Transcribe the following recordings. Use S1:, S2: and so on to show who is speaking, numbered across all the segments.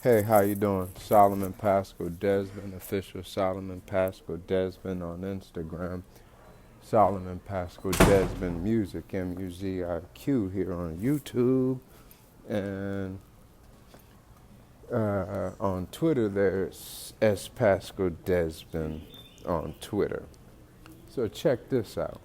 S1: Hey, how you doing? Solomon Paschal-Desbin, official Solomon Paschal-Desbin on Instagram. Solomon Paschal-Desbin Music, Muziq here on YouTube. And on Twitter, there's S. Paschal-Desbin on Twitter. So check this out.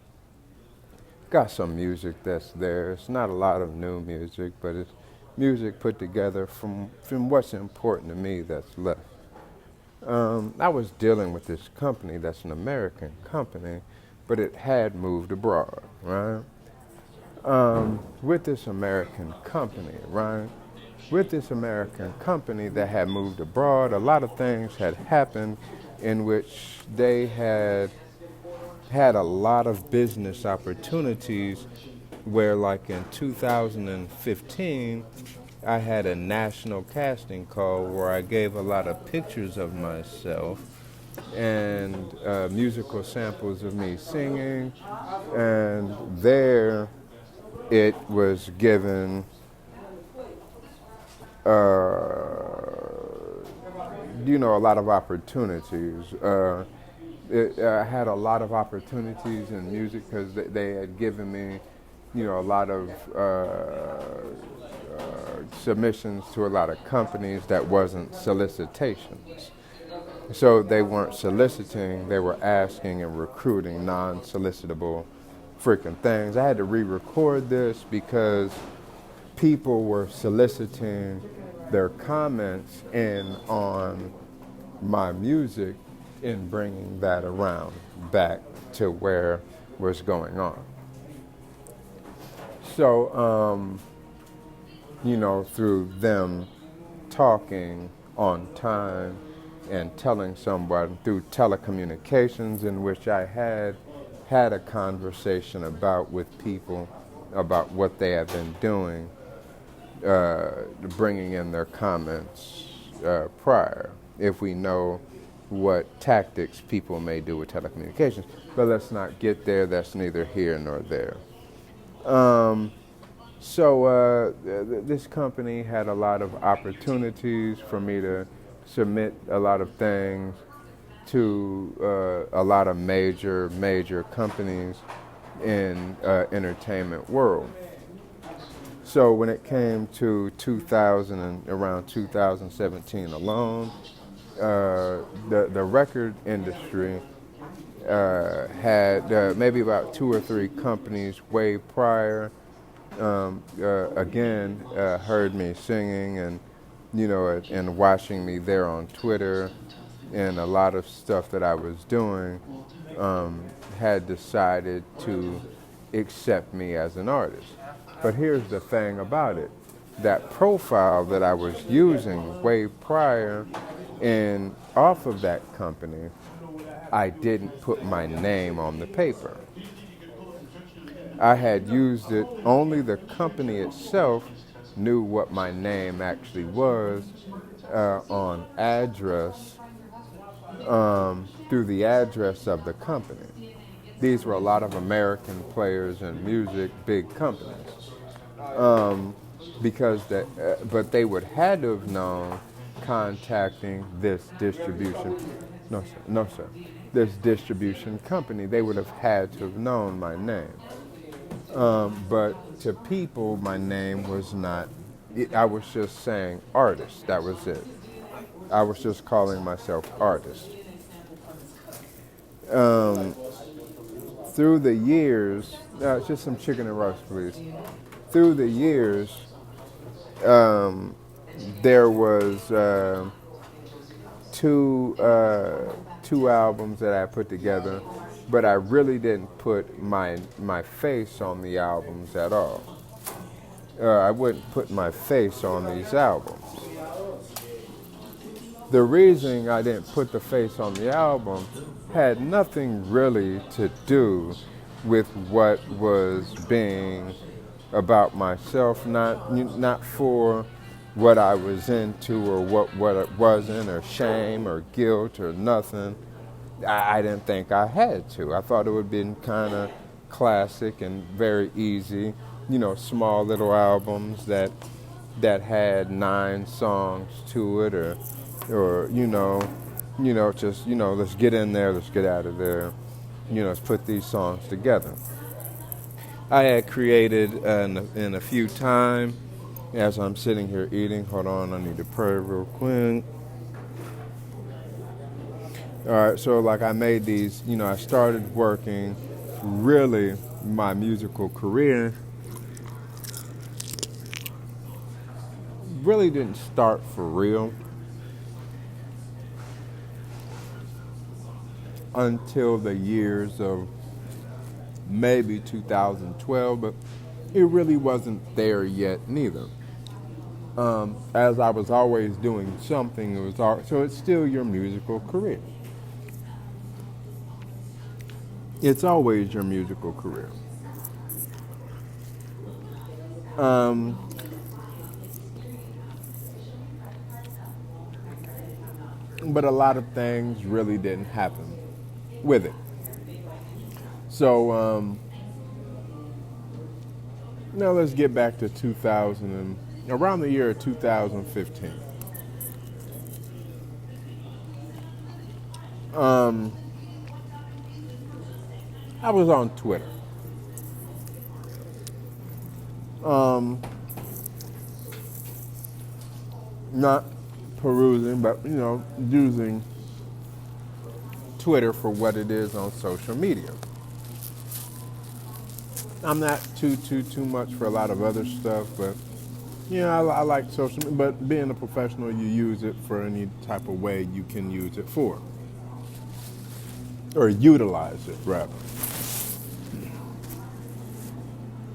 S1: Got some music that's there. It's not a lot of new music, but it's music put together from what's important to me that's left. I was dealing with this company that's an American company, but it had moved abroad, right? With this American company, right? With this American company that had moved abroad, a lot of things had happened in which they had a lot of business opportunities where, like in 2015, I had a national casting call where I gave a lot of pictures of myself and musical samples of me singing, and there it was given a lot of opportunities. I had a lot of opportunities in music because they had given me, a lot of submissions to a lot of companies that wasn't solicitations. So they weren't soliciting, they were asking and recruiting non-solicitable freaking things. I had to re-record this because people were soliciting their comments in on my music and bringing that around back to where was going on. So, through them talking on time and telling someone through telecommunications, in which I had a conversation with people about what they have been doing, bringing in their comments prior, if we know what tactics people may do with telecommunications. But let's not get there. That's neither here nor there. So this company had a lot of opportunities for me to submit a lot of things to a lot of major companies in entertainment world. So when it came to around 2017 alone, the record industry had maybe about 2 or 3 companies way prior heard me singing and watching me there on Twitter, and a lot of stuff that I was doing, had decided to accept me as an artist. But here's the thing about it. That profile that I was using way prior and off of that company, I didn't put my name on the paper. I had used it, only the company itself knew what my name actually was on address, through the address of the company. These were a lot of American players in music, big companies. But they would had to have known contacting this distribution. No, sir. This distribution company, they would have had to have known my name. But to people, my name was not, I was just saying artist, that was it. I was just calling myself artist. Through the years, just some chicken and rice, please. Through the years, there was two albums that I put together, but I really didn't put my face on the albums at all. I wouldn't put my face on these albums. The reason I didn't put the face on the album had nothing really to do with what was being about myself, not for what I was into or what it wasn't, or shame or guilt or nothing. I didn't think I had to. I thought it would have been kind of classic and very easy, small little albums that that had 9 songs to it, or just let's get in there, let's get out of there, let's put these songs together. I had created in a few time as I'm sitting here eating. Hold on, I need to pray real quick. All right, so like I made these, I started working really my musical career. Really didn't start for real until the years of maybe 2012, but it really wasn't there yet neither. As I was always doing something, so it's still your musical career. It's always your musical career. But a lot of things really didn't happen with it. So now let's get back to 2000 around the year of 2015. I was on Twitter. Not perusing, but using Twitter for what it is on social media. I'm not too much for a lot of other stuff, but I like social media. But being a professional, you use it for any type of way you can use it for, or utilize it rather.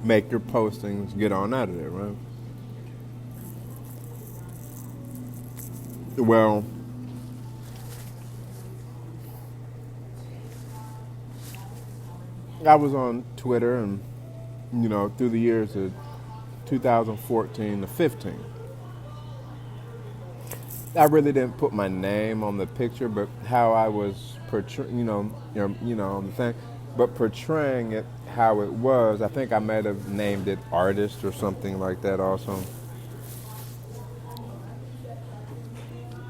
S1: Make your postings, get on out of there, right? Well, I was on Twitter and, through the years of 2014 to 15. I really didn't put my name on the picture, but how I was portraying, on the thing, but portraying it how it was. I think I might have named it artist or something like that also.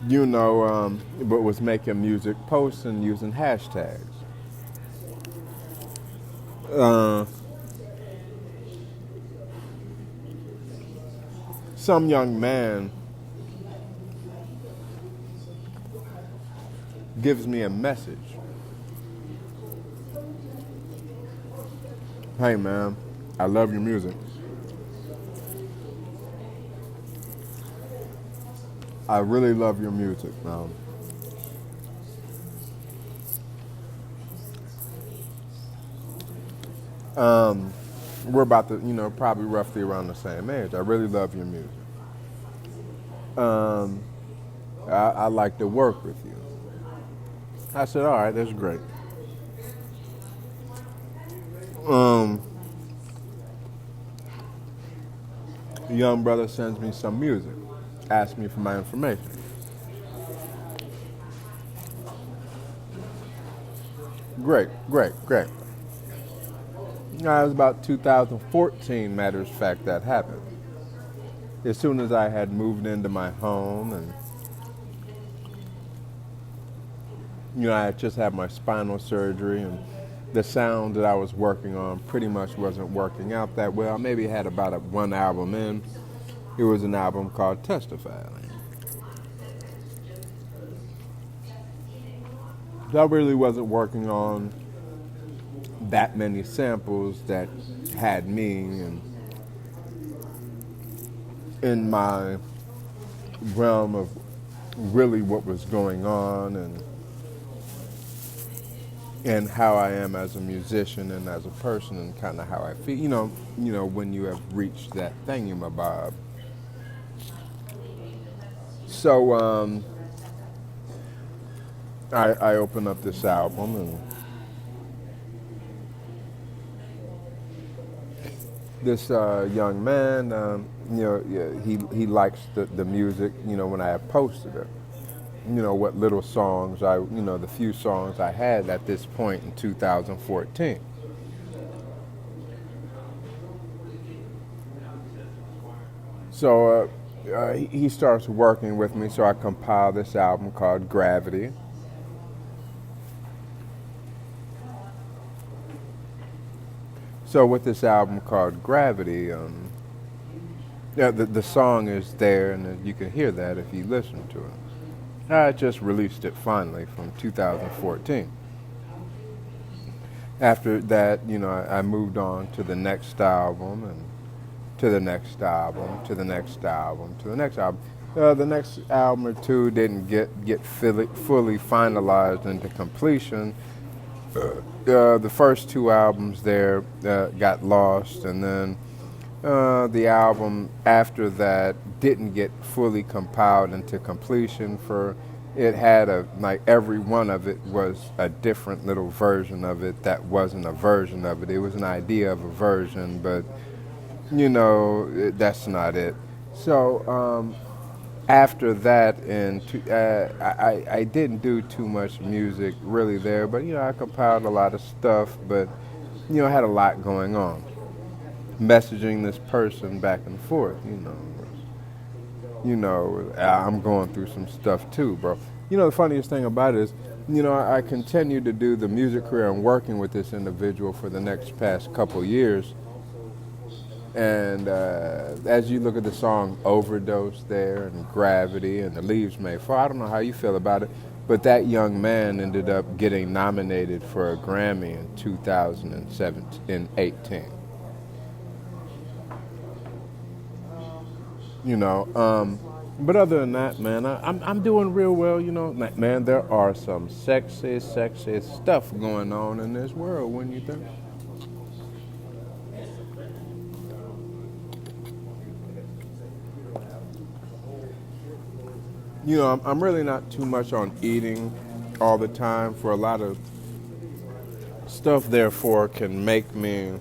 S1: But was making music posts and using hashtags. Some young man gives me a message. Hey man, I love your music. I really love your music, man. We're about to, probably roughly around the same age. I really love your music. I like to work with you. I said, all right, that's great. The young brother sends me some music, asks me for my information. Great. Now, it was about 2014, matter of fact, that happened. As soon as I had moved into my home and, I had just had my spinal surgery and the sound that I was working on pretty much wasn't working out that well. I maybe had about one album in. It was an album called Testify. So I really wasn't working on that many samples that had me and in my realm of really what was going on and how I am as a musician and as a person and kind of how I feel. When you have reached that thingamabob. So I open up this album and this young man, he likes the music, when I have posted it. What little songs the few songs I had at this point in 2014. So he starts working with me, so I compile this album called Gravity. So with this album called Gravity, yeah, the song is there, and you can hear that if you listen to it. I just released it finally from 2014. After that, I moved on to the next album, and to the next album, to the next album, to the next album. The next album or two didn't get fully finalized into completion. The first two albums there got lost, and then the album after that didn't get fully compiled into completion. For it had like every one of it was a different little version of it that wasn't a version of it. It was an idea of a version, but that's not it. So after that, I didn't do too much music really there, but I compiled a lot of stuff, but I had a lot going on, messaging this person back and forth. I'm going through some stuff too, bro. The funniest thing about it is, I continued to do the music career and working with this individual for the next past couple years. And as you look at the song Overdose there, and Gravity, and The Leaves May Fall, I don't know how you feel about it, but that young man ended up getting nominated for a Grammy in 2018. But other than that, man, I'm doing real well. Man, there are some sexy stuff going on in this world, when you think. I'm really not too much on eating all the time. For a lot of stuff, therefore, can make me,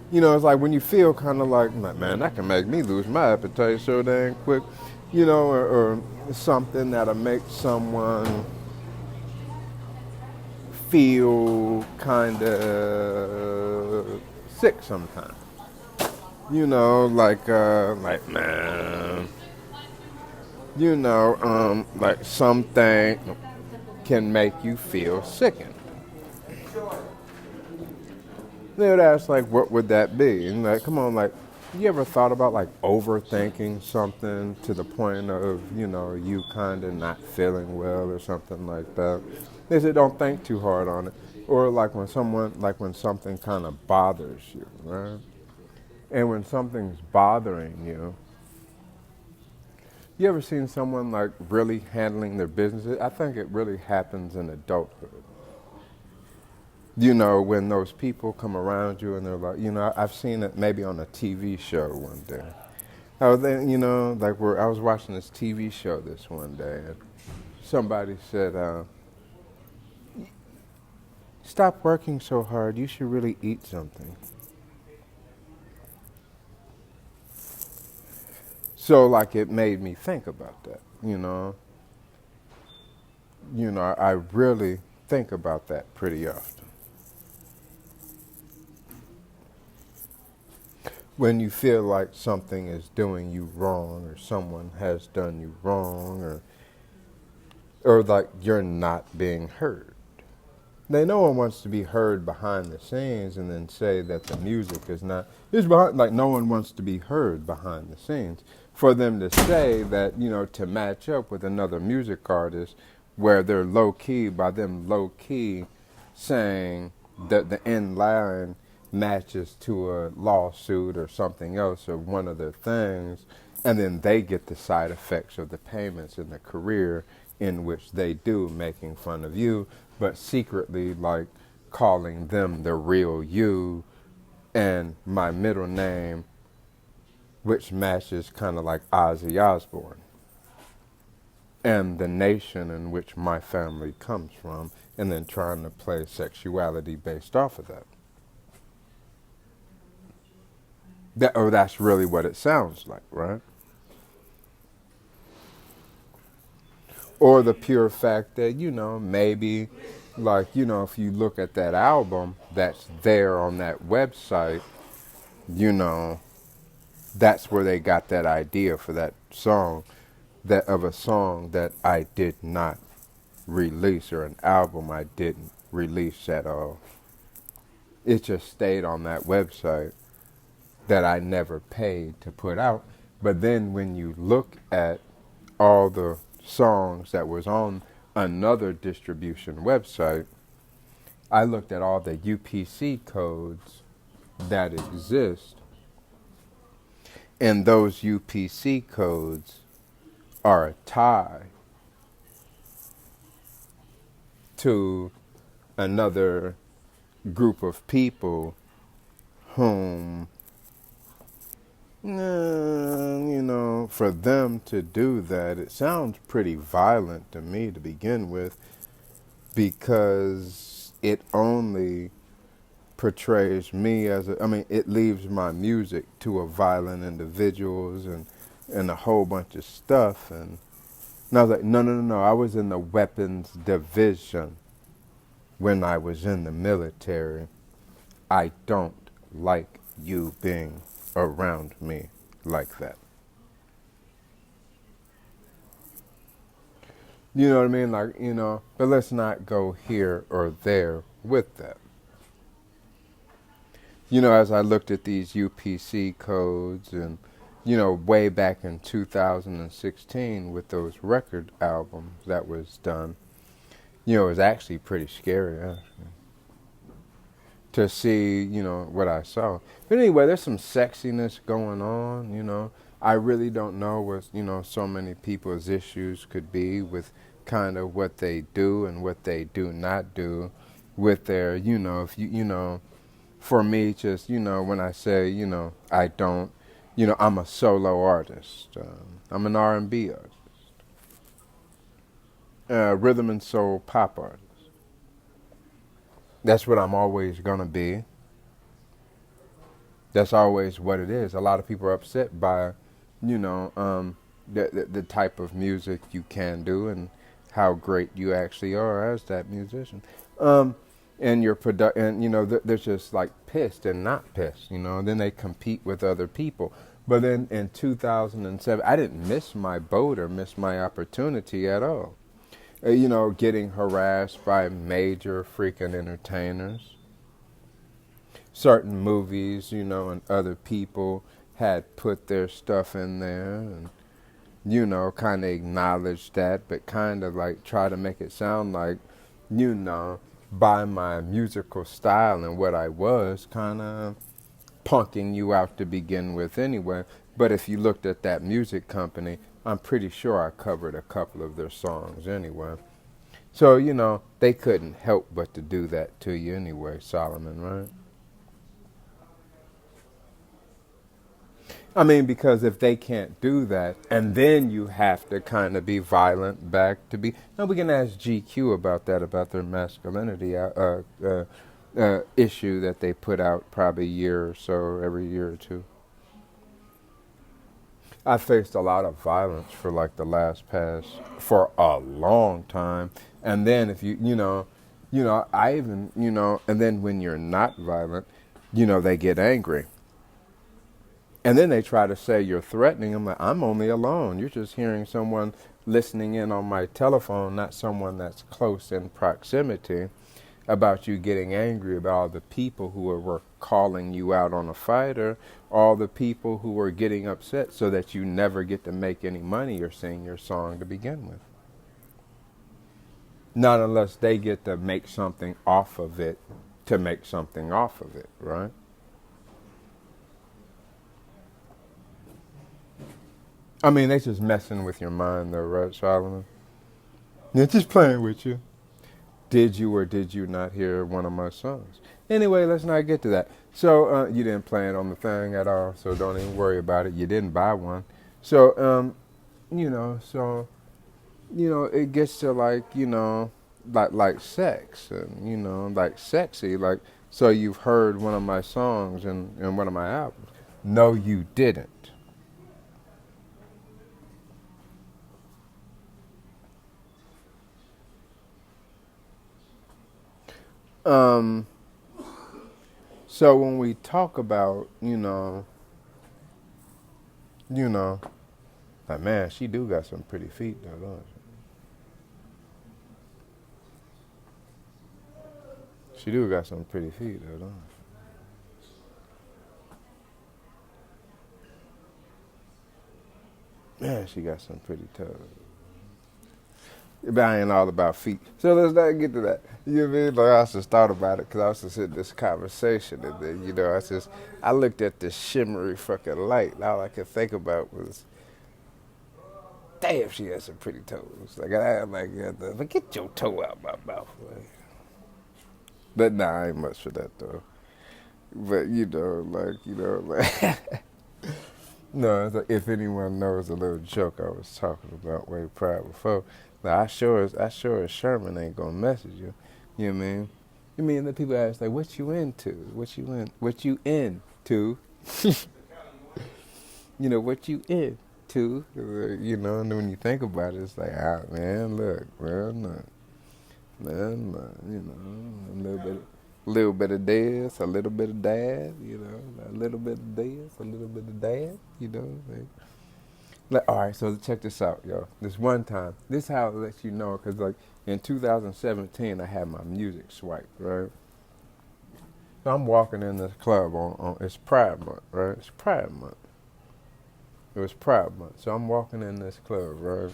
S1: it's like when you feel kind of like, man, that can make me lose my appetite so dang quick, or something that'll make someone feel kind of sick sometimes. Like man. Like something can make you feel sickened. They would ask, like, what would that be? And like, come on, like, you ever thought about like overthinking something to the point of, you kind of not feeling well or something like that? They said, don't think too hard on it. Or like when something kind of bothers you, right? And when something's bothering you, you ever seen someone like really handling their business? I think it really happens in adulthood. When those people come around you and they're like, I've seen it maybe on a TV show one day. I was watching this TV show this one day, and somebody said, stop working so hard, you should really eat something. So, like, it made me think about that, I really think about that pretty often. When you feel like something is doing you wrong, or someone has done you wrong, or like you're not being heard. No one wants to be heard behind the scenes and then say that the music is not. No one wants to be heard behind the scenes. For them to say that, to match up with another music artist where they're low-key, by them low-key saying that the end line matches to a lawsuit or something else or one of their things, and then they get the side effects of the payments in the career in which they do, making fun of you, but secretly like calling them the real you, and my middle name, which matches kind of like Ozzy Osbourne, and the nation in which my family comes from, and then trying to play sexuality based off of that. That's really what it sounds like, right? Or the pure fact that, maybe, like, if you look at that album that's there on that website, that's where they got that idea for that song, that of a song that I did not release, or an album I didn't release at all. It just stayed on that website that I never paid to put out. But then when you look at all the songs that was on another distribution website, I looked at all the UPC codes that exist, and those UPC codes are a tie to another group of people whom, for them to do that, it sounds pretty violent to me to begin with, because it only portrays me as it leaves my music to a violent individuals and a whole bunch of stuff. And I was like, no, I was in the weapons division when I was in the military. I don't like you being around me like that. You know what I mean? But let's not go here or there with that. As I looked at these UPC codes and, way back in 2016 with those record albums that was done, it was actually pretty scary, actually, to see, what I saw. But anyway, there's some sexiness going on. I really don't know what, so many people's issues could be with kind of what they do and what they do not do with their, if for me, just, when I say, I don't, I'm a solo artist. I'm an R&B artist, rhythm and soul pop artist. That's what I'm always going to be. That's always what it is. A lot of people are upset by, the type of music you can do and how great you actually are as that musician. And your they're just like pissed and not pissed, and then they compete with other people. But then in 2007, I didn't miss my boat or miss my opportunity at all. Getting harassed by major freaking entertainers. Certain movies, and other people had put their stuff in there and, kind of acknowledged that, but kind of like try to make it sound like, by my musical style and what I was, kind of punking you out to begin with anyway. But if you looked at that music company, I'm pretty sure I covered a couple of their songs anyway. So, they couldn't help but to do that to you anyway, Solomon, right? Because if they can't do that, and then you have to kind of be violent back to be... Now, we can ask GQ about that, about their masculinity issue that they put out probably a year or so, every year or two. I faced a lot of violence for like the for a long time. And then if I even, and then when you're not violent, they get angry. And then they try to say you're threatening. I'm like, I'm only alone. You're just hearing someone listening in on my telephone, not someone that's close in proximity, about you getting angry about all the people who were calling you out on a fight, or all the people who were getting upset so that you never get to make any money or sing your song to begin with. Not unless they get to make something off of it to make something off of it, right? They just messing with your mind though, right, Solomon? They're just playing with you. Did you or did you not hear one of my songs? Anyway, let's not get to that. So you didn't play it on the thing at all, so don't even worry about it. You didn't buy one. So, it gets to like sex and, like sexy. Like, so you've heard one of my songs and one of my albums. No, you didn't. So when we talk about, You know, like, man, she do got some pretty feet, though, don't she? She do got some pretty feet, though, don't she? Man, she got some pretty toes. But I ain't all about feet. So let's not get to that. You know what I mean? Like, I just thought about it because I was just in this conversation. And then, I looked at this shimmery fucking light. And all I could think about was, damn, she has some pretty toes. Like, but get your toe out my mouth. Like. But nah, I ain't much for that, though. But, no, it's like, if anyone knows a little joke I was talking about way prior before, like, I sure as Sherman ain't gonna message you. You know what I mean? You mean the people ask, like, what you into? What you into? What you into? And then when you think about it, it's like, man, look, well, no. Man, a little bit of this, a little bit of that, a little bit of this, a little bit of that, all right, so check this out, yo. This one time, this is how it lets you know, because, like, in 2017, I had my music swiped, right? So I'm walking in this club it's Pride Month, right? It's Pride Month. It was Pride Month. So I'm walking in this club, right?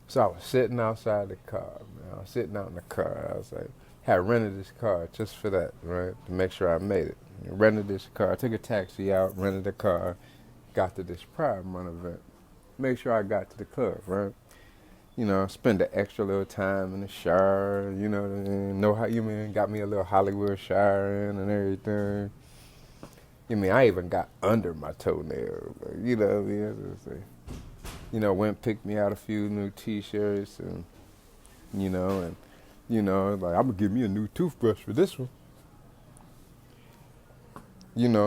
S1: So I was sitting outside the car, man. I was sitting out in the car. I was like, had rented this car just for that, right? To make sure I made it. Rented this car. I took a taxi out, rented a car, got to this Pride Month event. Make sure I got to the club, right? Spend the extra little time in the shower, know how you mean, got me a little Hollywood shower in and everything. I even got under my toenail, went picked me out a few new T-shirts and, like, I'm gonna give me a new toothbrush for this one.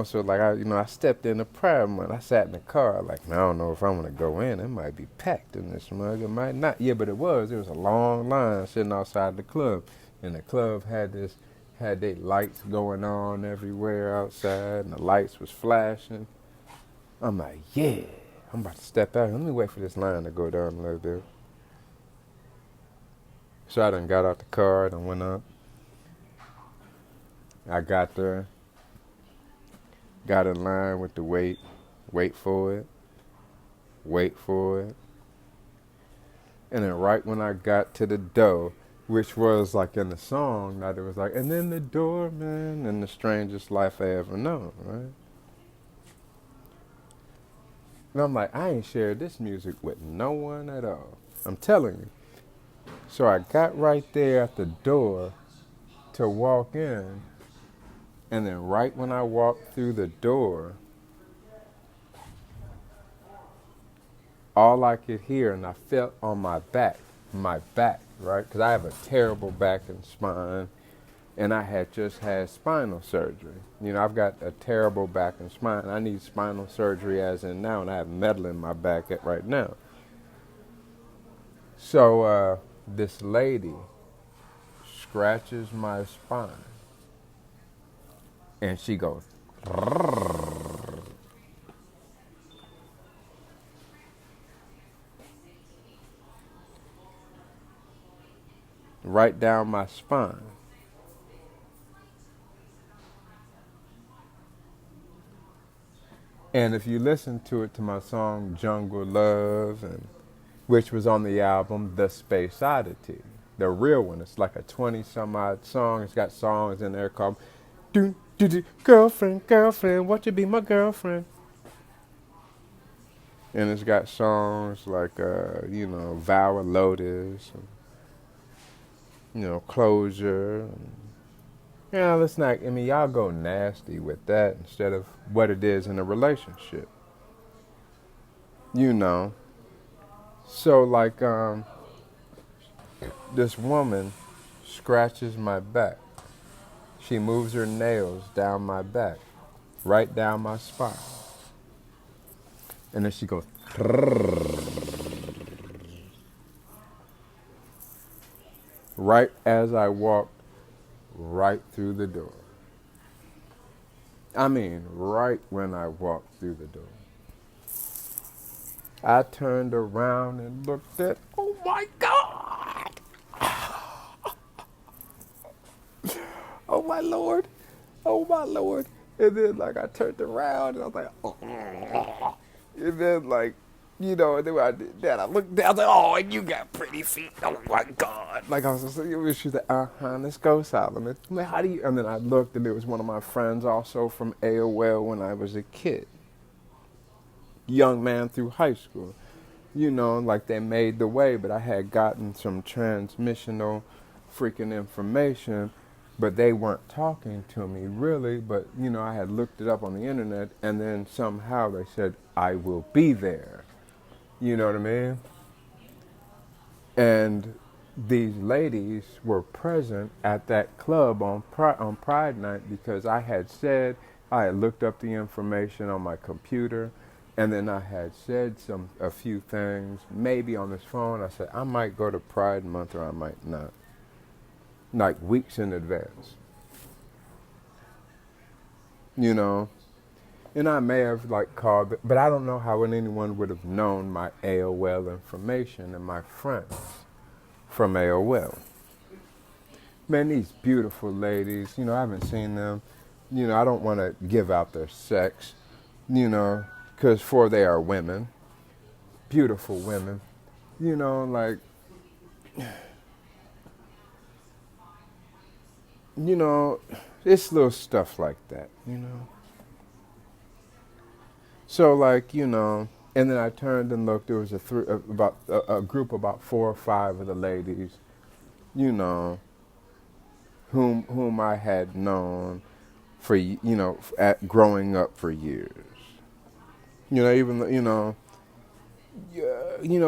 S1: So like I stepped in the Pride Month. I sat in the car like, man, I don't know if I'm gonna go in. It might be packed in this mug. It might not. Yeah, but it was. There was a long line sitting outside the club, and the club had their lights going on everywhere outside, and the lights was flashing. I'm like, yeah, I'm about to step out. Let me wait for this line to go down a little bit. So I done got out the car, done went up. I got there. Got in line with the wait for it. And then right when I got to the door, which was like in the song, that it was like, and then the doorman and the strangest life I ever known, right? And I'm like, I ain't shared this music with no one at all. I'm telling you. So I got right there at the door to walk in. And then right when I walked through the door, all I could hear, and I felt on my back, right? Because I have a terrible back and spine, and I had just had spinal surgery. I've got a terrible back and spine. I need spinal surgery as in now, and I have metal in my back right now. So this lady scratches my spine. And she goes, right down my spine. And if you listen to my song Jungle Love, which was on the album The Space Oddity, the real one, it's like a 20-some-odd song. It's got songs in there called Girlfriend, won't you be my girlfriend? And it's got songs like, Vow of Lotus, and, Closure. And, let's not, y'all go nasty with that instead of what it is in a relationship. So, like, this woman scratches my back. She moves her nails down my back, right down my spine. And then she goes, right as I walked right through the door. Right when I walked through the door. I turned around and looked at, oh my God! Oh my Lord! Oh my Lord! And then like I turned around and I was like, oh. And then like, and then when I did that, I looked down, I was like, oh, and you got pretty feet. Oh my God! Like I was just like, she was like, let's go, Solomon. I'm like, how do you? And then I looked, and it was one of my friends also from AOL when I was a kid, young man through high school. Like they made the way, but I had gotten some transmissional freaking information, but they weren't talking to me really. But, I had looked it up on the internet, and then somehow they said, I will be there. You know what I mean? And these ladies were present at that club on Pride Night because I had looked up the information on my computer. And then I had said a few things, maybe on this phone. I said, I might go to Pride Month or I might not. Like weeks in advance. And I may have like called, but I don't know how anyone would have known my AOL information and my friends from AOL. Man, these beautiful ladies, I haven't seen them. I don't want to give out their sex, because for they are women, beautiful women, like, it's little stuff like that, So like, and then I turned and looked, there was a group about 4 or 5 of the ladies, whom I had known for, growing up for years. Even though,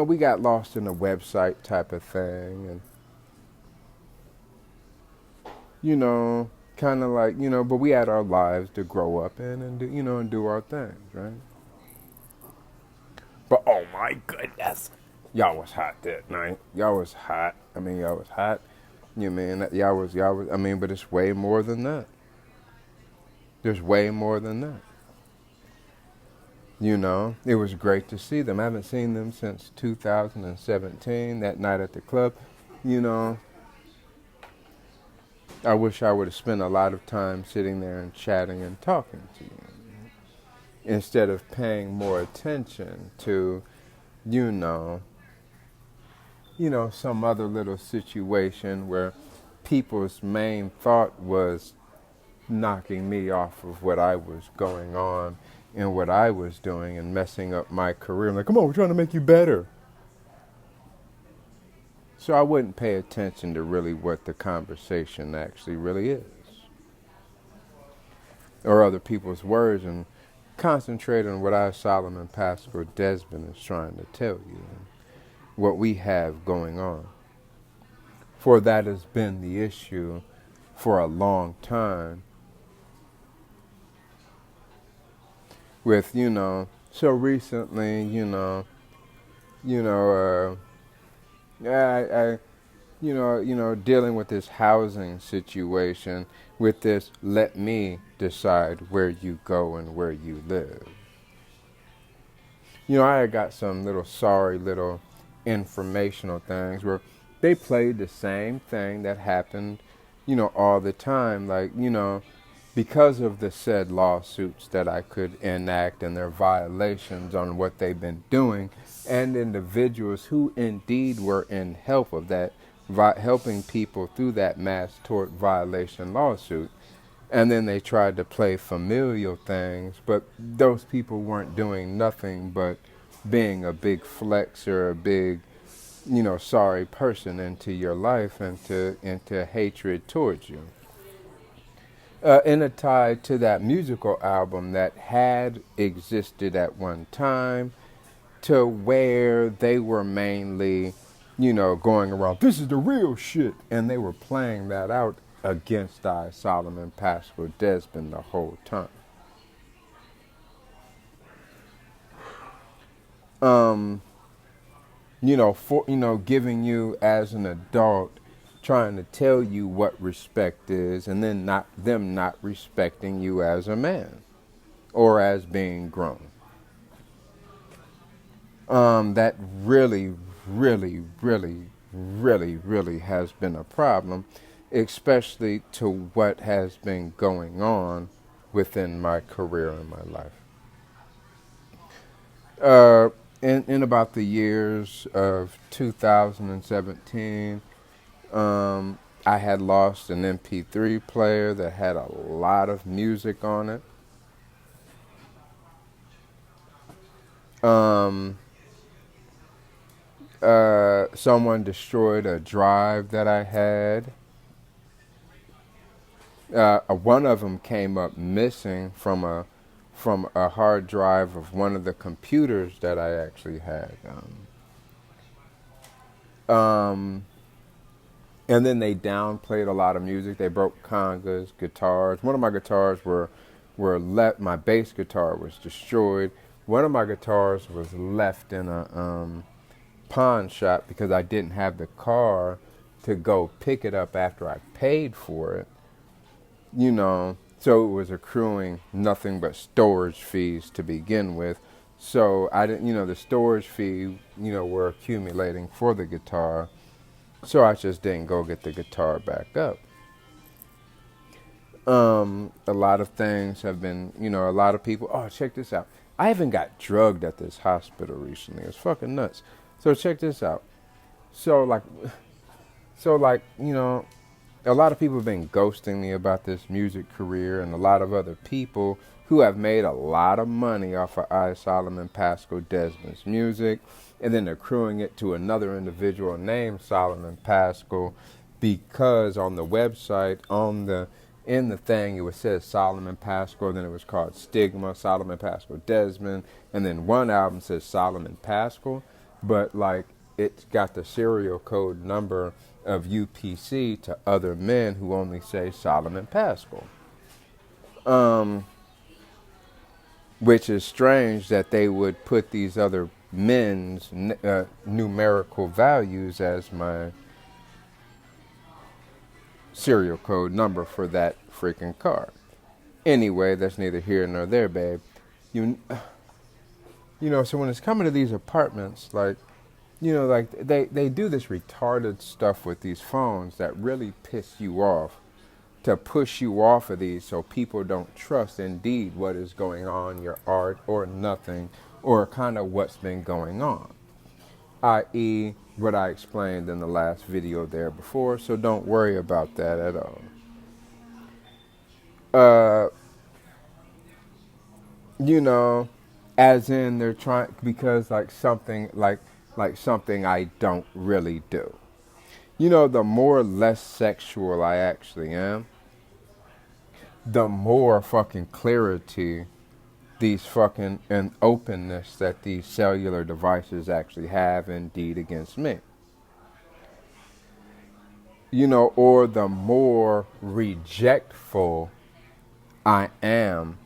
S1: we got lost in a website type of thing, and kind of like, but we had our lives to grow up in and do, and do our things, right? But oh my goodness, y'all was hot that night. Y'all was hot. Y'all was hot. Y'all was. But it's way more than that. There's way more than that. It was great to see them. I haven't seen them since 2017, that night at the club. I wish I would have spent a lot of time sitting there and chatting and talking to you, instead of paying more attention to, some other little situation where people's main thought was knocking me off of what I was going on and what I was doing and messing up my career. I'm like, come on, we're trying to make you better. So I wouldn't pay attention to really what the conversation actually really is, or other people's words, and concentrate on what our Solomon Paschal-Desbin is trying to tell you, and what we have going on. For that has been the issue for a long time. With, so recently, dealing with this housing situation, with this, let me decide where you go and where you live. I had got some little informational things where they played the same thing that happened, all the time. Like, because of the said lawsuits that I could enact and their violations on what they've been doing, and individuals who indeed were in help of that, helping people through that mass tort violation lawsuit. And then they tried to play familial things, but those people weren't doing nothing but being a big flex or a big, sorry person into your life and into hatred towards you. In a tie to that musical album that had existed at one time, to where they were mainly, going around, this is the real shit, and they were playing that out against I, Solomon Paschal-Desbin, the whole time. Giving you as an adult, trying to tell you what respect is, and then not respecting you as a man or as being grown. that really, really, really, really, really has been a problem, especially to what has been going on within my career and my life. Uh, in about the years of 2017, I had lost an MP3 player that had a lot of music on it. Um, Someone destroyed a drive that I had. One of them came up missing from a hard drive of one of the computers that I actually had. And then they downplayed a lot of music. They broke congas, guitars. One of my guitars were left. My bass guitar was destroyed. One of my guitars was left in a pawn shop because I didn't have the car to go pick it up after I paid for it. So it was accruing nothing but storage fees to begin with. So I didn't, the storage fee, were accumulating for the guitar. So I just didn't go get the guitar back up. A lot of things have been, a lot of people, oh, check this out. I even got drugged at this hospital recently. It's fucking nuts. So check this out. So like, a lot of people have been ghosting me about this music career, and a lot of other people who have made a lot of money off of I. Solomon Paschal-Desbin's music, and then accruing it to another individual named Solomon Paschal, because on the website, in the thing, it says Solomon Paschal, then it was called Stigma, Solomon Paschal-Desbin, and then one album says Solomon Paschal, but like it's got the serial code number of UPC to other men who only say Solomon Paschal. Which is strange that they would put these other men's numerical values as my serial code number for that freaking car. Anyway, that's neither here nor there, babe. So when it's coming to these apartments, like they do this retarded stuff with these phones that really piss you off, to push you off of these so people don't trust indeed what is going on, your art or nothing, or kind of what's been going on, i.e. what I explained in the last video there before, so don't worry about that at all. As in they're trying, because like something I don't really do. The more less sexual I actually am, the more fucking clarity these fucking and openness that these cellular devices actually have indeed against me. Or the more rejectful I am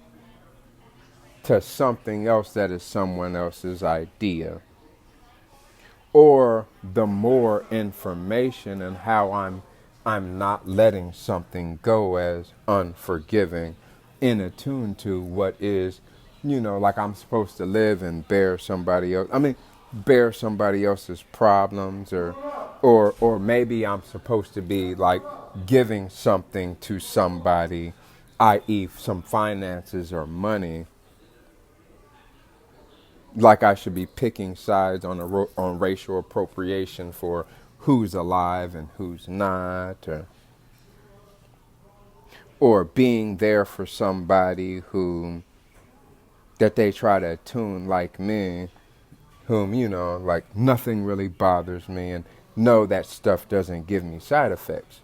S1: to something else that is someone else's idea. Or the more information and how I'm not letting something go as unforgiving, in attune to what is, like I'm supposed to live and bear somebody else's problems, or maybe I'm supposed to be like giving something to somebody, i.e. some finances or money. Like I should be picking sides on racial appropriation for who's alive and who's not, or being there for somebody that they try to attune like me, whom, like nothing really bothers me, and no, that stuff doesn't give me side effects.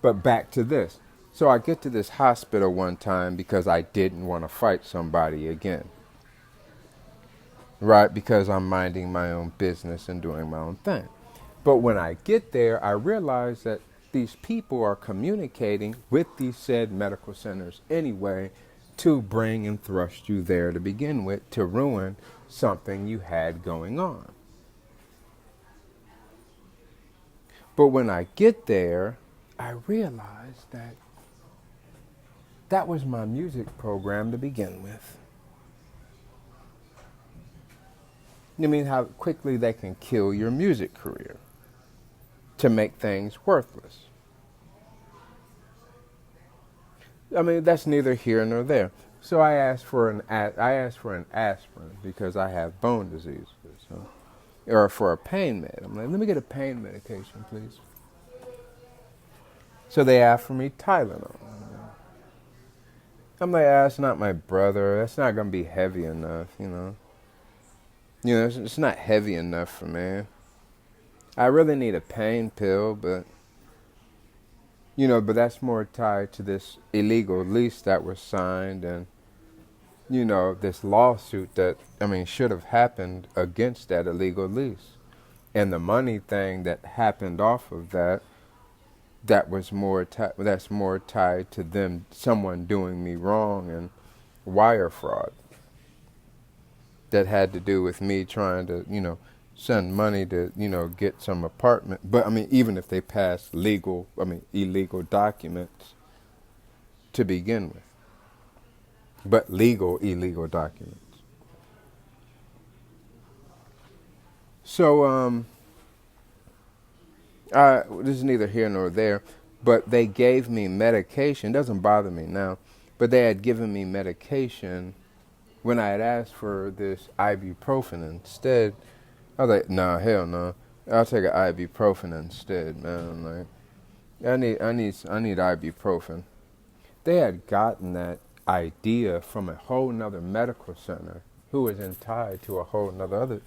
S1: But back to this. So I get to this hospital one time because I didn't want to fight somebody again. Right, because I'm minding my own business and doing my own thing. But when I get there, I realize that these people are communicating with these said medical centers anyway to bring and thrust you there to begin with, to ruin something you had going on. But when I get there, I realize that was my music program to begin with. You mean how quickly they can kill your music career to make things worthless. I mean, that's neither here nor there. So I asked for an aspirin because I have bone disease, so, or for a pain med. I'm like, let me get a pain medication, please. So they asked for me Tylenol. I'm like, it's not my brother. That's not gonna be heavy enough, you know. It's not heavy enough for me. I really need a pain pill, but but that's more tied to this illegal lease that was signed, and this lawsuit that should have happened against that illegal lease, and the money thing that happened off of that. That's more tied to someone doing me wrong and wire fraud. That had to do with me trying to, send money to, get some apartment. But even if they passed illegal documents to begin with. But illegal documents. So, this is neither here nor there, but they gave me medication. It doesn't bother me now, but they had given me medication when I had asked for this ibuprofen instead. I was like, nah, hell no. I'll take an ibuprofen instead, man. Like, I need ibuprofen. They had gotten that idea from a whole nother medical center who was tied to a whole nother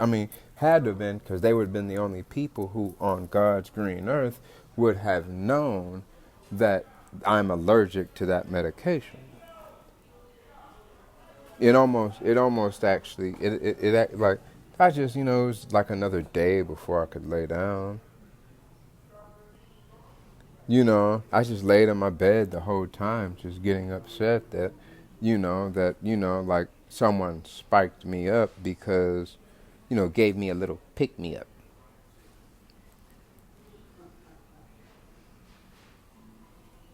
S1: had to have been, because they would have been the only people who on God's green earth would have known that I'm allergic to that medication. It almost actually, like, I just, it was like another day before I could lay down. I just laid in my bed the whole time, just getting upset that, like someone spiked me up because, gave me a little pick-me-up.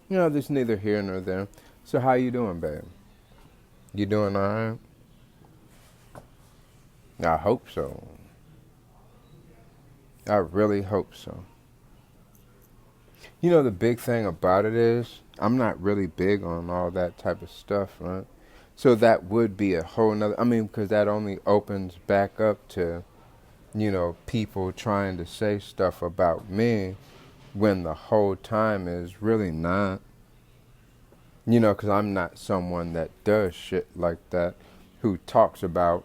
S1: There's neither here nor there. So how you doing, babe? You doing all right? I hope so. I really hope so. The big thing about it is I'm not really big on all that type of stuff, right? So that would be a whole nother, because that only opens back up to, people trying to say stuff about me when the whole time is really not. Because I'm not someone that does shit like that, who talks about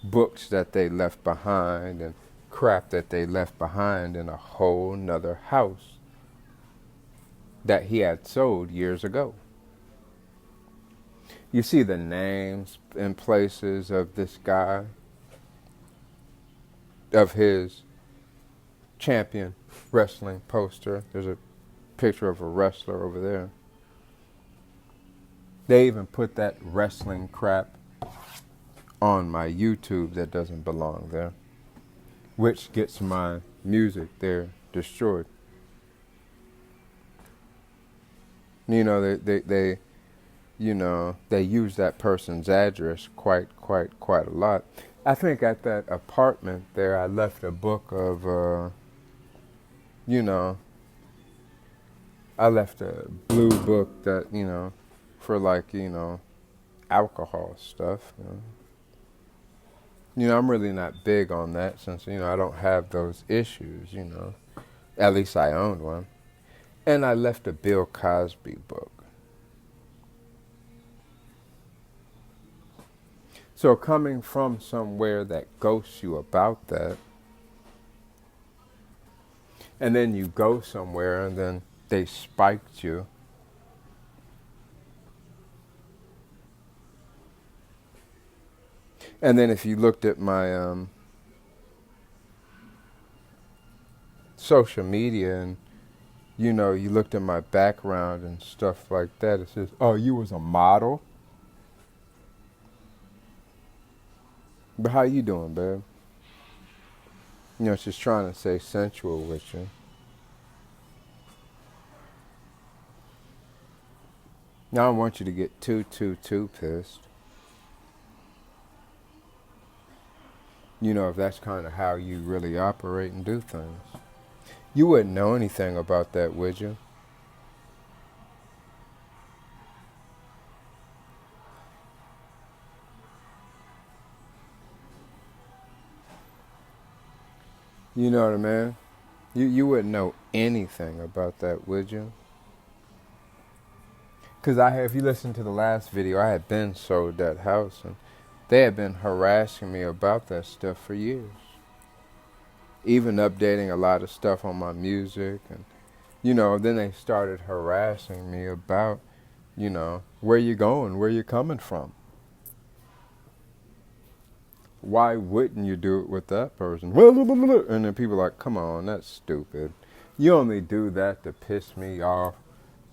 S1: books that they left behind and crap that they left behind in a whole nother house that he had sold years ago. You see the names and places of this guy, of his champion wrestling poster. There's a picture of a wrestler over there. They even put that wrestling crap on my YouTube that doesn't belong there, which gets my music there destroyed. They use that person's address quite a lot. I think at that apartment there, I left a book of, I left a blue book that, for alcohol stuff. I'm really not big on that since, I don't have those issues, At least I owned one. And I left a Bill Cosby book. So coming from somewhere that ghosts you about that, and then you go somewhere and then they spiked you, and then if you looked at my social media and you looked at my background and stuff like that, it says, oh, you was a model? But how you doing, babe? It's just trying to say sensual with you. Now I don't want you to get too pissed. You know, if that's kind of how you really operate and do things. You wouldn't know anything about that, would you? You know what I mean? You wouldn't know anything about that, would you? Because if you listen to the last video, I had been sold that house, and they had been harassing me about that stuff for years. Even updating a lot of stuff on my music, and then they started harassing me about, where you going, where you coming from. Why wouldn't you do it with that person? And then people are like, come on, that's stupid. You only do that to piss me off,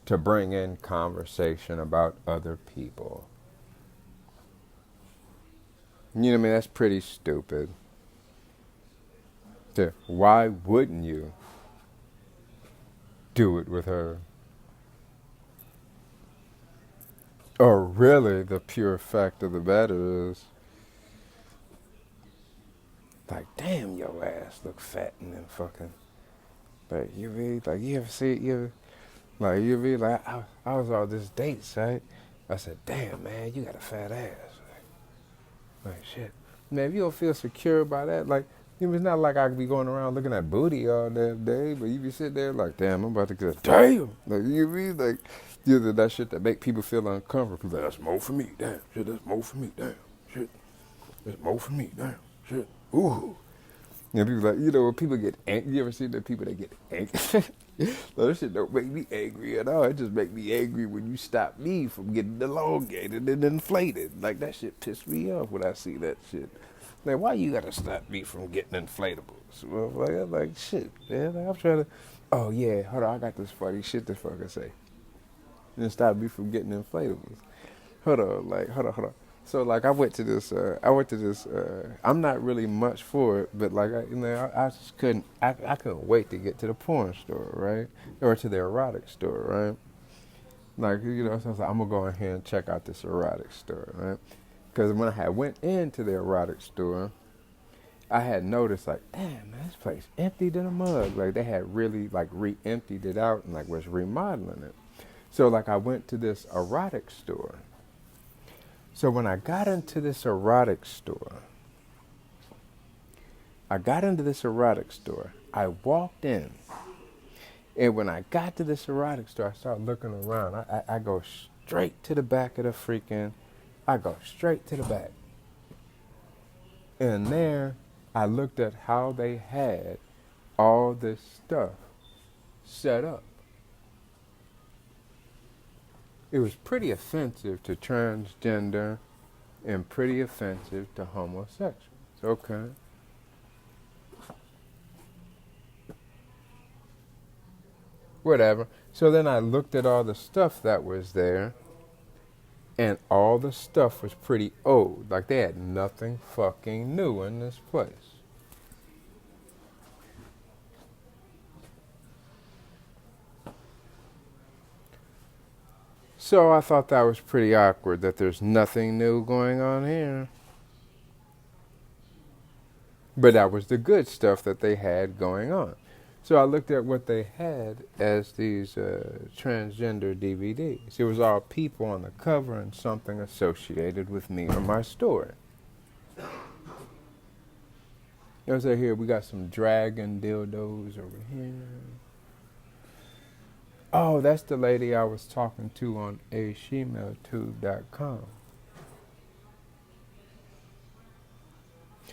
S1: to bring in conversation about other people. You know what I mean? That's pretty stupid. Why wouldn't you do it with her? Or really, the pure fact of the matter is, like, damn, your ass look fat and then fucking. Like, you ever see it? I was on this date, right? I said, damn, man, you got a fat ass. Like, shit. Man, if you don't feel secure by that, like, it's not like I could be going around looking at booty all damn day, but you be sitting there like, damn, I'm about to get, damn. Like, you mean? Like, that shit that make people feel uncomfortable. People like, that's more for me, damn. Shit, that's more for me, damn. Shit, that's more for me, damn. Shit, ooh. And people like, when people get angry, you ever see the people that get angry? No, that shit don't make me angry at all. It just make me angry when you stop me from getting elongated and inflated. Like, that shit piss me off when I see that shit. Like, why you gotta stop me from getting inflatables? Well, I'm like, shit, man. I'm trying to, oh yeah, hold on, I got this funny shit to fucking say. And stop me from getting inflatables. Hold on. So, like, I went to this, I'm not really much for it, but, like, I just couldn't, I couldn't wait to get to the porn store, right? Or to the erotic store, right? Like, so I was like, I'm going to go in here and check out this erotic store, right? Because when I had went into the erotic store, I had noticed, like, damn, man, this place emptied in a mug. Like, they had really, like, re-emptied it out and, like, was remodeling it. So, like, I went to this erotic store. So when I got into this erotic store, I walked in. And when I got to this erotic store, I started looking around. I go straight to the back of the I go straight to the back. And there, I looked at how they had all this stuff set up. It was pretty offensive to transgender and pretty offensive to homosexuals. Okay. Whatever. So then I looked at all the stuff that was there, and all the stuff was pretty old. Like, they had nothing fucking new in this place. So I thought that was pretty awkward, that there's nothing new going on here. But that was the good stuff that they had going on. So I looked at what they had as these transgender DVDs. It was all people on the cover and something associated with me or my story. You know, here we got some dragon dildos over here. Oh, that's the lady I was talking to on ashemailtube.com.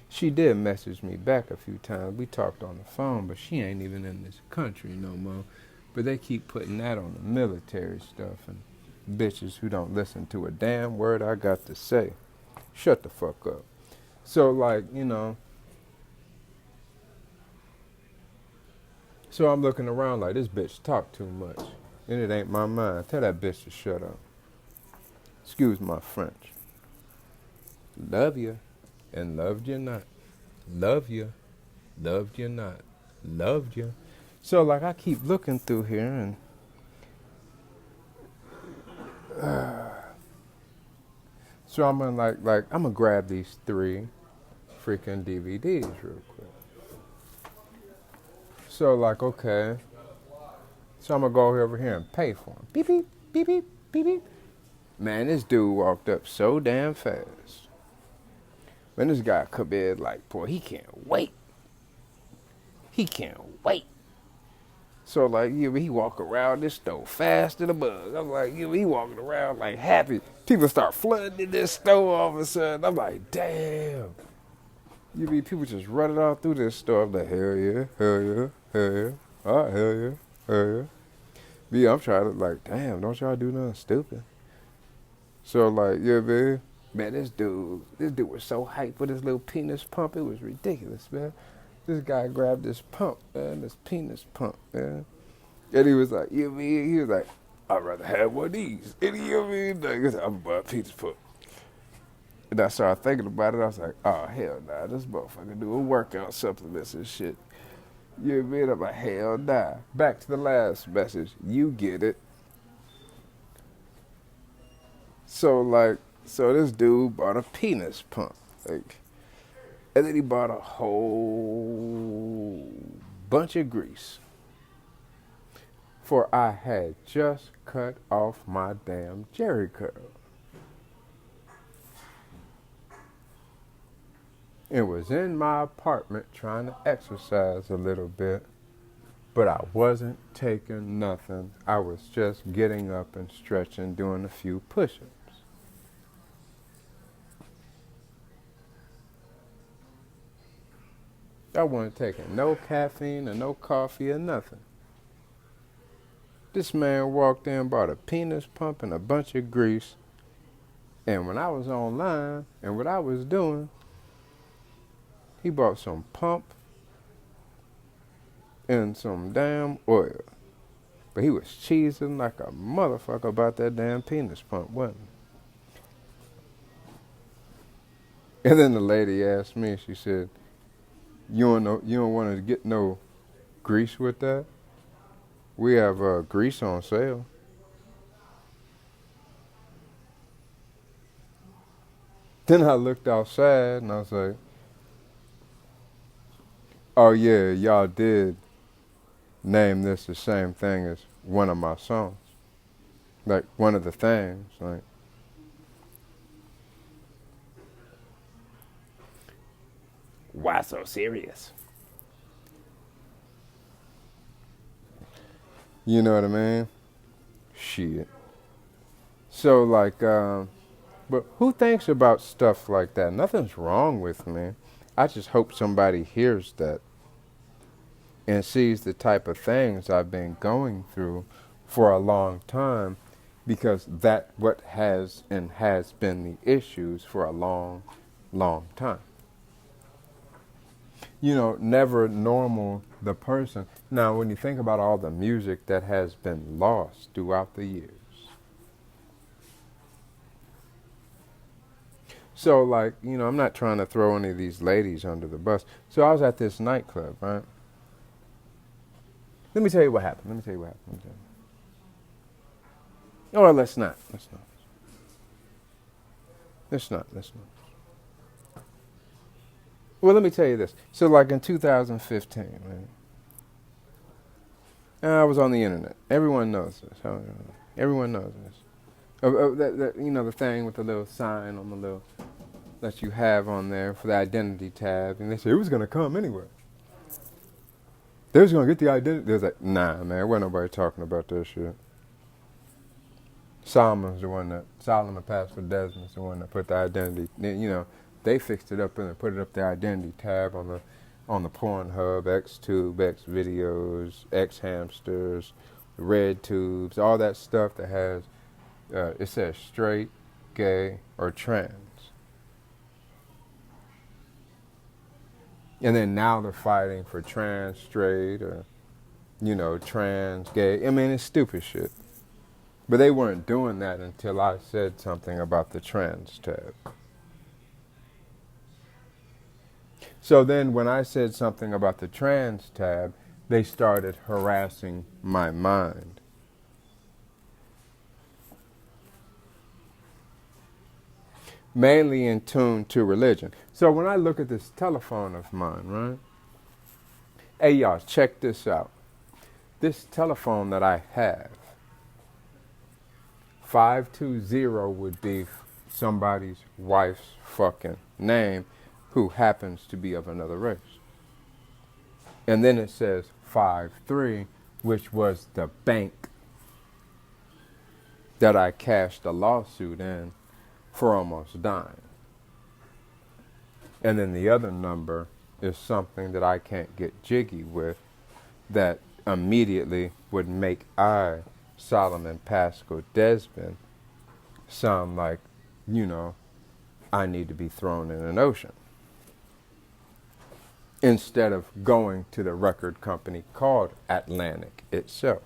S1: She did message me back a few times. We talked on the phone, but she ain't even in this country no more. But they keep putting that on the military stuff and bitches who don't listen to a damn word I got to say. Shut the fuck up. So, like, so I'm looking around like, this bitch talk too much. And it ain't my mind. Tell that bitch to shut up. Excuse my French. Love you and loved you not. Love you. Loved you not. Loved you. So, like, I keep looking through here and so I'm gonna I'm gonna grab these 3 freaking DVDs real quick. So like, okay, so I'm gonna go over here and pay for them. Beep beep beep beep beep beep. Man, this dude walked up so damn fast. Man, this guy come in like, boy, he can't wait. He can't wait. So like, he walk around this store fast as a bug. I'm like, he walking around like happy. People start flooding in this store all of a sudden. I'm like, damn. People just running all through this store. I'm like, hell yeah, hell yeah, hell yeah. All right, hell yeah, hell yeah. Me, I'm trying to like, damn, don't y'all do nothing stupid. So like, yeah, man, this dude was so hyped for this little penis pump. It was ridiculous, man. This guy grabbed this pump, man, this penis pump, man. And he was like, he was like, I'd rather have one of these. And like, I'm about a penis pump. And I started thinking about it. I was like, oh, hell nah, this motherfucker doing workout supplements and shit. You know what I mean? I'm like, hell nah. Back to the last message. You get it. So this dude bought a penis pump. Like, and then he bought a whole bunch of grease. For I had just cut off my damn Jerry curl. It was in my apartment trying to exercise a little bit, but I wasn't taking nothing. I was just getting up and stretching, doing a few push-ups. I wasn't taking no caffeine or no coffee or nothing. This man walked in, bought a penis pump and a bunch of grease. And when I was online and what I was doing, he bought some pump and some damn oil. But he was cheesing like a motherfucker about that damn penis pump, wasn't he? And then the lady asked me, she said, you don't want to get no grease with that? We have grease on sale. Then I looked outside and I was like, oh yeah, y'all did name this the same thing as one of my songs. Like one of the things, like. Why so serious? You know what I mean? Shit. So like, but who thinks about stuff like that? Nothing's wrong with me. I just hope somebody hears that and sees the type of things I've been going through for a long time, because that what has and has been the issues for a long, long time. You know, never normal the person. Now, when you think about all the music that has been lost throughout the years. So, like, you know, I'm not trying to throw any of these ladies under the bus. So I was at this nightclub, right? Let me tell you what happened. Or let's not. Well, let me tell you this. So, like in 2015, right? I was on the internet. Everyone knows this. Everyone knows this. You know, the thing with the little sign on the little that you have on there for the identity tab, and they said it was gonna come anyway. They was gonna get the identity. They was like, nah, man, there wasn't nobody talking about that shit. Solomon Paschal-Desbin is the one that put the identity. You know, they fixed it up and put it up the identity tab on the Pornhub, Xtube, X videos, X hamsters, red tubes, all that stuff that has it says straight, gay, or trans. And then now they're fighting for trans, straight, or, you know, trans, gay. I mean, it's stupid shit. But they weren't doing that until I said something about the trans tab. So then when I said something about the trans tab, they started harassing my mind. mainly in tune to religion. So when I look at this telephone of mine, right? Hey, y'all, check this out. This telephone that I have, 520 would be somebody's wife's fucking name who happens to be of another race. And then it says 53, which was the bank that I cashed a lawsuit in for almost dying. And then the other number is something that I can't get jiggy with that immediately would make I, Solomon Paschal-Desbin, sound like, I need to be thrown in an ocean. Instead of going to the record company called Atlantic itself.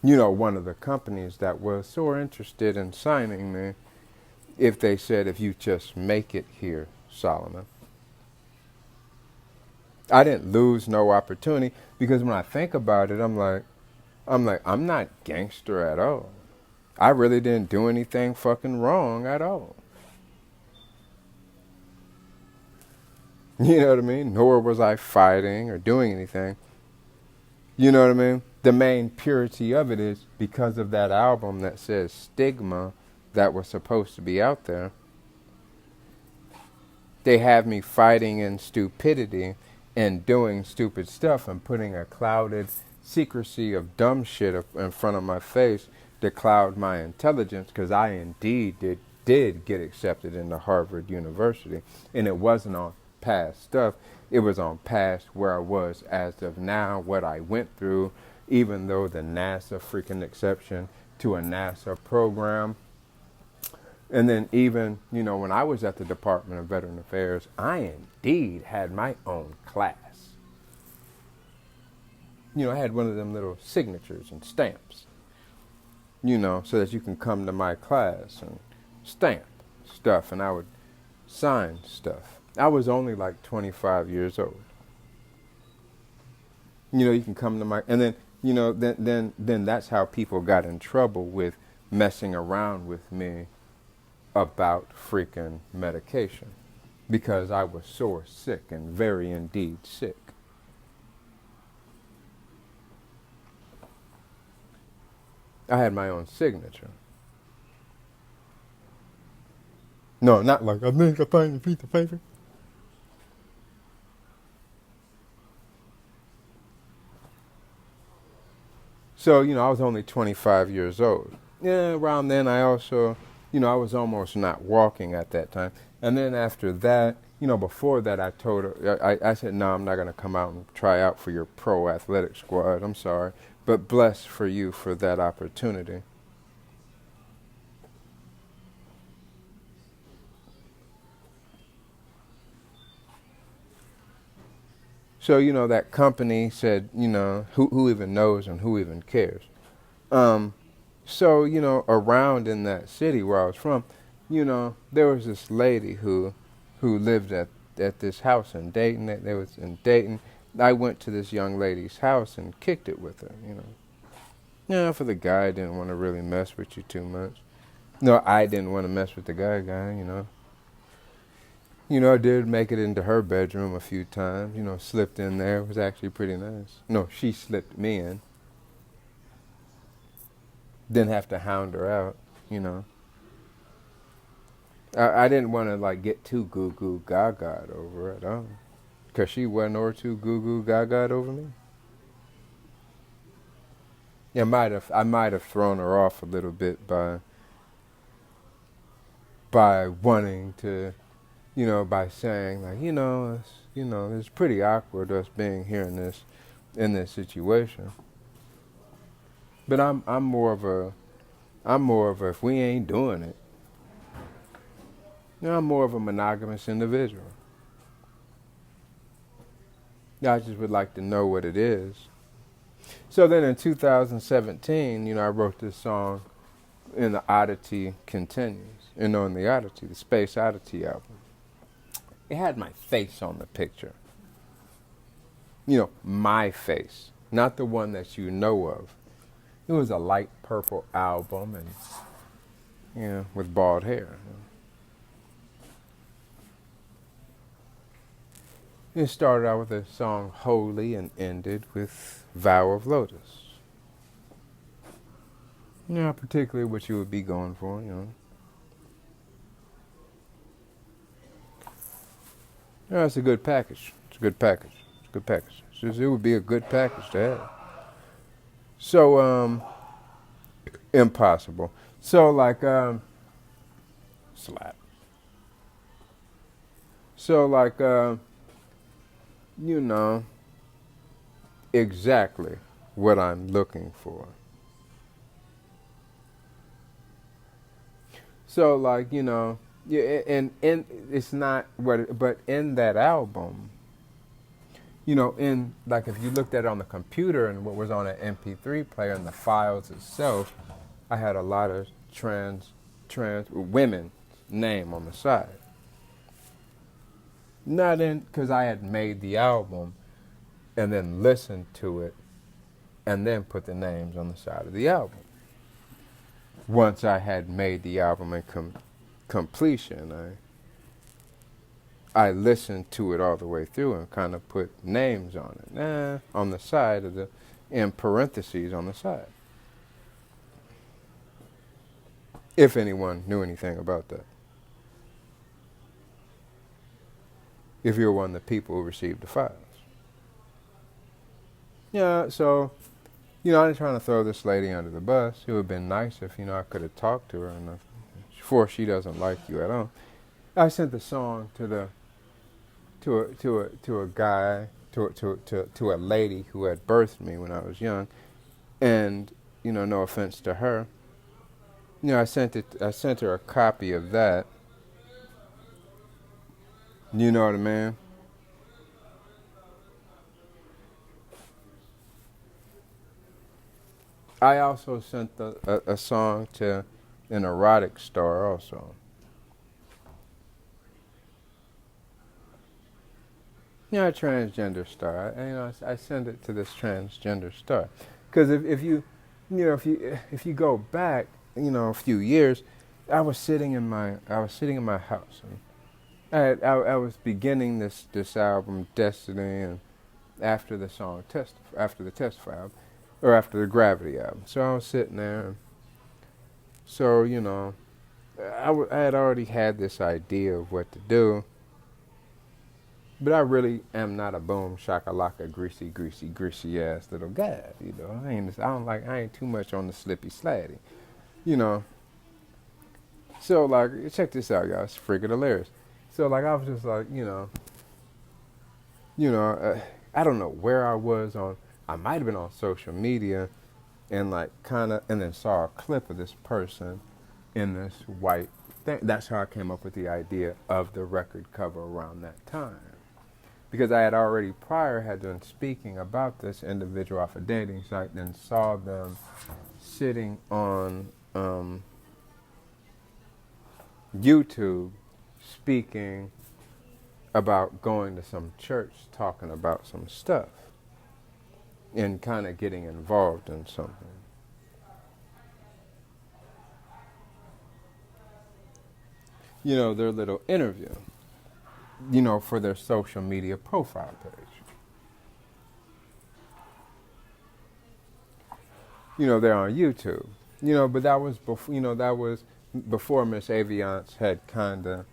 S1: One of the companies that was so interested in signing me, if they said, if you just make it here, Solomon. I didn't lose no opportunity because when I think about it, I'm like, I'm not gangster at all. I really didn't do anything fucking wrong at all. You know what I mean? Nor was I fighting or doing anything. You know what I mean? The main purity of it is because of that album that says Stigma that was supposed to be out there. They have me fighting in stupidity and doing stupid stuff and putting a clouded secrecy of dumb shit in front of my face to cloud my intelligence, because I indeed did get accepted into Harvard University. And it wasn't on past stuff. It was on past where I was as of now, what I went through, even though the NASA freaking exception to a NASA program. And then even, when I was at the Department of Veteran Affairs, I indeed had my own class. I had one of them little signatures and stamps, so that you can come to my class and stamp stuff, and I would sign stuff. I was only like 25 years old. You can come to my, and then, then that's how people got in trouble with messing around with me about freaking medication, because I was sore sick and very indeed sick. I had my own signature. No, not like I think I find a piece of paper. So, I was only 25 years old. Yeah, around then I also, I was almost not walking at that time. And then after that, before that I told her, I said, no, I'm not going to come out and try out for your pro athletic squad. I'm sorry. But blessed for you for that opportunity. So, that company said, who even knows and who even cares? So, around in that city where I was from, there was this lady who lived at this house in Dayton. They was in Dayton. I went to this young lady's house and kicked it with her, Yeah, for the guy, didn't want to really mess with you too much. No, I didn't want to mess with the guy, I did make it into her bedroom a few times, slipped in there. It was actually pretty nice. No, she slipped me in. Didn't have to hound her out, I didn't want to, get too goo-goo gaga over it, because she wasn't or too goo-goo gaga over me. Yeah, I might have thrown her off a little bit by wanting to, by saying it's pretty awkward us being here in this situation. But I'm more of a if we ain't doing it, I'm more of a monogamous individual. I just would like to know what it is. So then in 2017, I wrote this song, "In the Oddity Continues." In the Oddity, the Space Oddity album. It had my face on the picture. My face, not the one that you know of. It was a light purple album and, with bald hair. It started out with the song Holy and ended with Vow of Lotus. Yeah, particularly what you would be going for, you know. Yeah, it's a good package. It's a good package. It's a good package. It would be a good package to have. So, impossible. So, like, slap. So, like, you know, exactly what I'm looking for. So, like, you know, yeah, and it's not what, but in that album, you know, in like if you looked at it on the computer and what was on an MP3 player and the files itself, I had a lot of trans women name on the side. Not in because I had made the album and then listened to it and then put the names on the side of the album. Once I had made the album in completion, I listened to it all the way through and kind of put names on it, on the side of the, in parentheses on the side. If anyone knew anything about that. If you're one of the people who received the files. Yeah, so, you know, I was trying to throw this lady under the bus. It would have been nice if, you know, I could have talked to her enough before she doesn't like you at all. I sent the song to a guy, to a lady who had birthed me when I was young, and you know, no offense to her, you know, I sent her a copy of that. You know what I mean? I also sent a song to an erotic star also. You know, a transgender star. I send it to this transgender star, because if you, you know, if you go back, you know, a few years, I was sitting in my house, and I was beginning this album Destiny, and after the song after the Testify album, or after the Gravity album. So I was sitting there, and so you know, I had already had this idea of what to do. But I really am not a boom shakalaka greasy ass little guy, you know. I ain't too much on the slippy slatty, you know. So like, check this out, y'all. It's freaking hilarious. So like, I was just like, I don't know where I was on. I might have been on social media, and like and then saw a clip of this person in this white thing. That's how I came up with the idea of the record cover around that time. Because I had already prior had been speaking about this individual off a dating site, then saw them sitting on YouTube speaking about going to some church, talking about some stuff, and kind of getting involved in something. You know, their little interview, you know, for their social media profile page. You know, they're on YouTube. You know, but that was before, before Miss Aviance had kind of,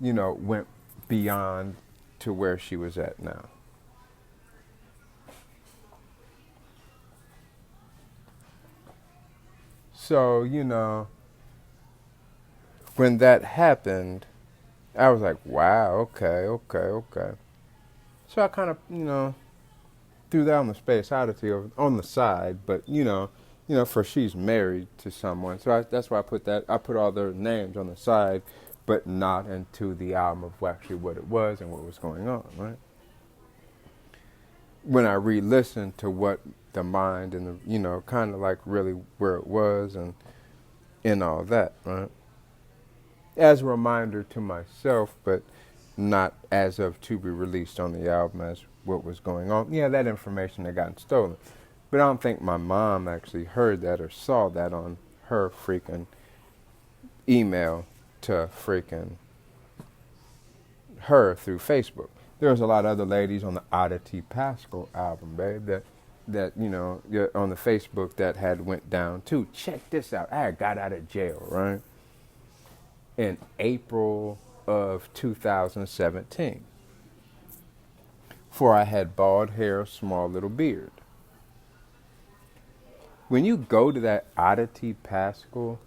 S1: you know, went beyond to where she was at now. So, you know, when that happened, I was like, wow, okay. So I kind of, you know, threw that on the space oddity on the side, but for she's married to someone, so that's why I put all their names on the side, but not into the album of actually what it was and what was going on, right? When I re-listened to what the mind and the, kind of like really where it was and all that, right? As a reminder to myself, but not as of to be released on the album as what was going on. Yeah, that information had gotten stolen. But I don't think my mom actually heard that or saw that on her freaking email to freaking her through Facebook. There was a lot of other ladies on the Oddity Paschal album, babe, that on the Facebook that had went down too. Check this out. I got out of jail, right? In April of 2017. For I had bald hair, small little beard. When you go to that Oddity Paschal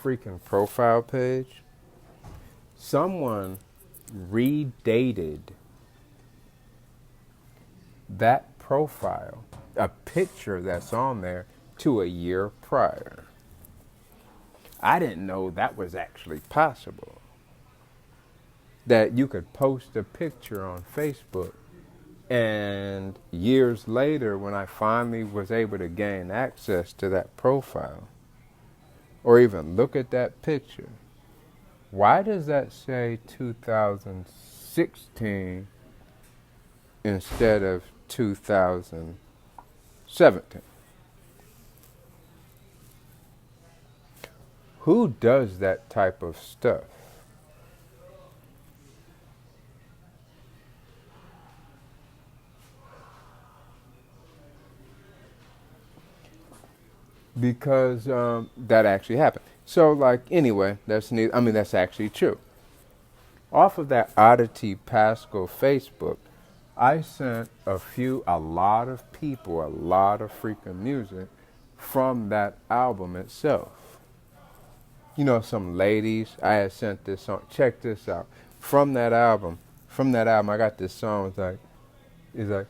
S1: freaking profile page, someone redated that profile, a picture that's on there, to a year prior. I didn't know that was actually possible. That you could post a picture on Facebook, and years later, when I finally was able to gain access to that profile, or even look at that picture, why does that say 2016 instead of 2017? Who does that type of stuff? Because that actually happened. So, like, anyway, that's neat. I mean, that's actually true. Off of that Oddity Paschal Facebook, I sent a lot of people, a lot of freaking music from that album itself. You know, some ladies, I had sent this song. Check this out. From that album, I got this song. It's like,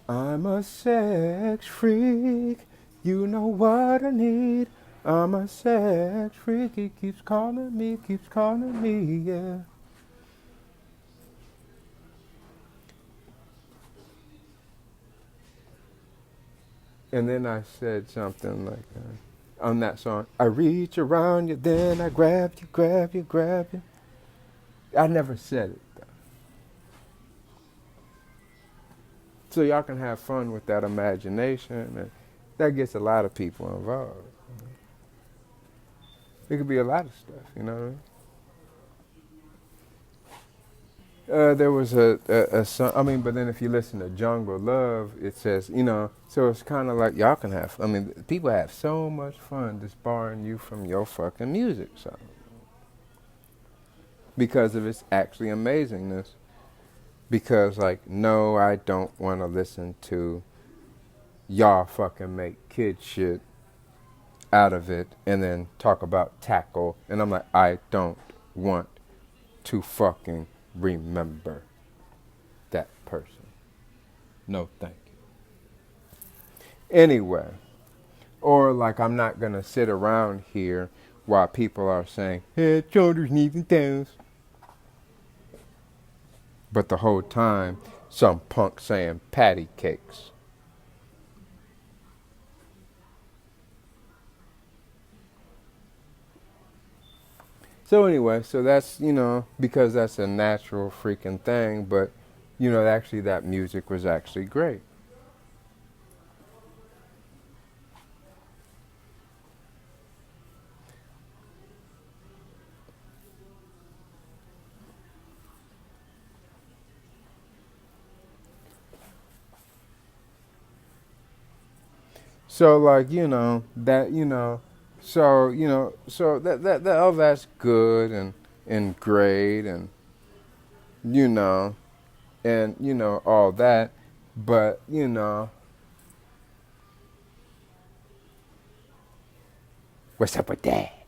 S1: I'm a sex freak. You know what I need. I'm a sex freak. He keeps calling me, yeah. And then I said something like on that song, I reach around you, then I grab you. I never said it, though. So y'all can have fun with that imagination, and that gets a lot of people involved. It could be a lot of stuff, you know what I mean? There was a song, I mean, but then if you listen to Jungle Love, it says, so it's kind of like y'all can have, I mean, people have so much fun just borrowing you from your fucking music song. Because of its actually amazingness. Because, like, no, I don't want to listen to y'all fucking make kid shit out of it and then talk about tackle. And I'm like, I don't want to fucking remember that person. No, thank you. Anyway, or like I'm not going to sit around here while people are saying, head, shoulders, knees, and toes. But the whole time, some punk saying patty cakes. So anyway, so that's, because that's a natural freaking thing, but, actually that music was actually great. So like, so that all that's good and great and all that, but what's up with that?